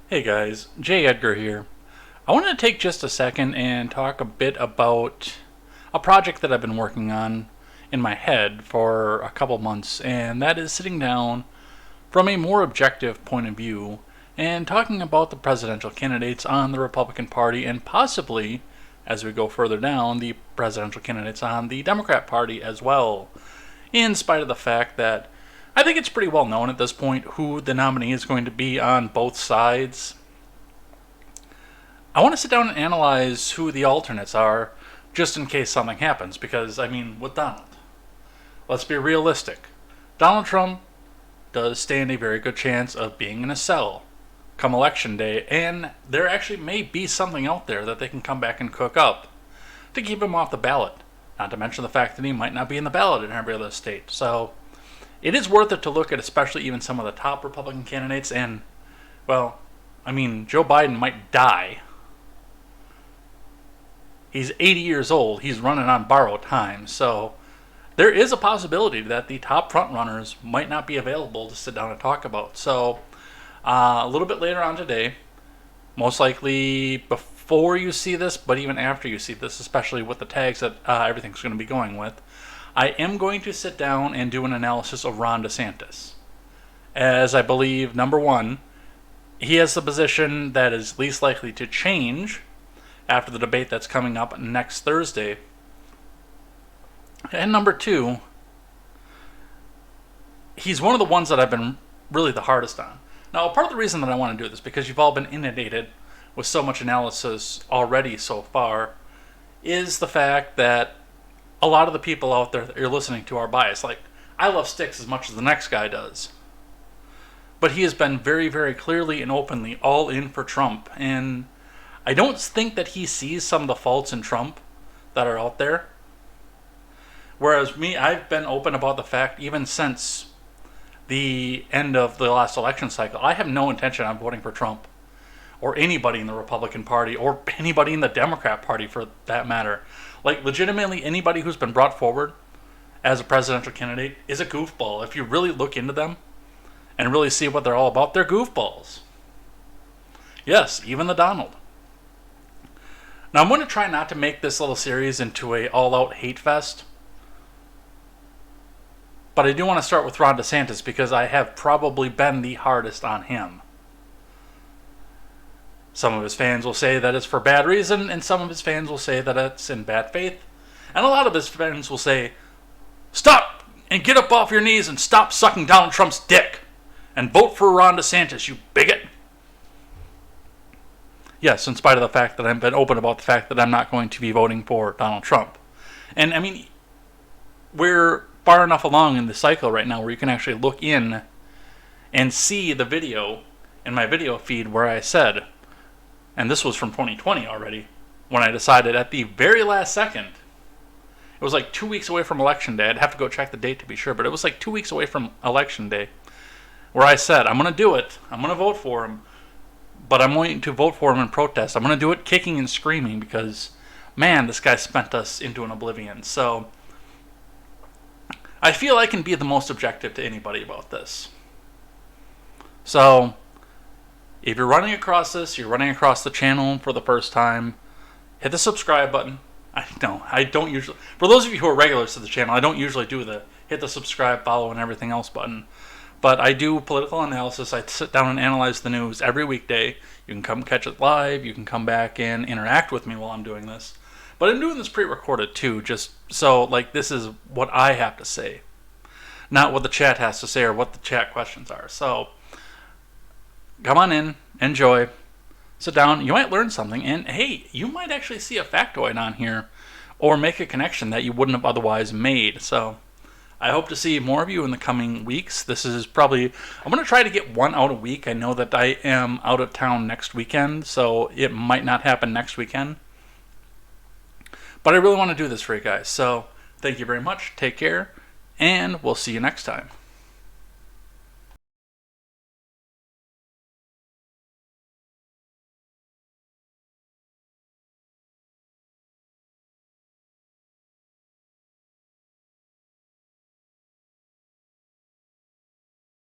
Hey guys, J. Edgar here. I wanted to take just a second and talk a bit about a project that I've been working on in my head for a couple months, and that is sitting down from a more objective point of view and talking about the presidential candidates on the Republican Party and possibly, as we go further down, the presidential candidates on the Democrat Party as well, in spite of the fact that I think it's pretty well known at this point who the nominee is going to be on both sides. I want to sit down and analyze who the alternates are just in case something happens, because, with Donald, let's be realistic. Donald Trump does stand a very good chance of being in a cell come election day, and there actually may be something out there that they can come back and cook up to keep him off the ballot. Not to mention the fact that he might not be in the ballot in every other state. So it is worth it to look at, especially even some of the top Republican candidates. And, Joe Biden might die. He's 80 years old. He's running on borrowed time. So there is a possibility that the top frontrunners might not be available to sit down and talk about. So a little bit later on today, most likely before you see this, but even after you see this, especially with the tags that everything's going to be going with, I am going to sit down and do an analysis of Ron DeSantis. As I believe, number one, he has the position that is least likely to change after the debate that's coming up next Thursday. And number two, he's one of the ones that I've been really the hardest on. Now, part of the reason that I want to do this, because you've all been inundated with so much analysis already so far, is the fact that a lot of the people out there that you're listening to are biased. Like, I love Sticks as much as the next guy does. But he has been very, very clearly and openly all in for Trump. And I don't think that he sees some of the faults in Trump that are out there. Whereas me, I've been open about the fact, even since the end of the last election cycle, I have no intention on voting for Trump or anybody in the Republican Party or anybody in the Democrat Party for that matter. Like, legitimately, anybody who's been brought forward as a presidential candidate is a goofball. If you really look into them and really see what they're all about, they're goofballs. Yes, even the Donald. Now, I'm going to try not to make this little series into a all-out hate fest. But I do want to start with Ron DeSantis because I have probably been the hardest on him. Some of his fans will say that it's for bad reason, and some of his fans will say that it's in bad faith. And a lot of his fans will say, stop and get up off your knees and stop sucking Donald Trump's dick and vote for Ron DeSantis, you bigot. Yes, in spite of the fact that I've been open about the fact that I'm not going to be voting for Donald Trump. And we're far enough along in the cycle right now where you can actually look in and see the video in my video feed where I said, and this was from 2020 already, when I decided at the very last second, it was like 2 weeks away from election day. I'd have to go check the date to be sure, but it was like 2 weeks away from election day, where I said, I'm going to do it. I'm going to vote for him, but I'm going to vote for him in protest. I'm going to do it kicking and screaming because, man, this guy spent us into an oblivion. So I feel I can be the most objective to anybody about this. So if you're running across this, you're running across the channel for the first time, hit the subscribe button. I don't usually, for those of you who are regulars to the channel, I don't usually do the hit the subscribe, follow, and everything else button. But I do political analysis. I sit down and analyze the news every weekday. You can come catch it live. You can come back and interact with me while I'm doing this. But I'm doing this pre-recorded too, just so, this is what I have to say, not what the chat has to say or what the chat questions are. So come on in, enjoy, sit down. You might learn something, and hey, you might actually see a factoid on here or make a connection that you wouldn't have otherwise made. So I hope to see more of you in the coming weeks. This is probably, I'm going to try to get one out a week. I know that I am out of town next weekend, so it might not happen next weekend. But I really want to do this for you guys. So thank you very much. Take care, and we'll see you next time.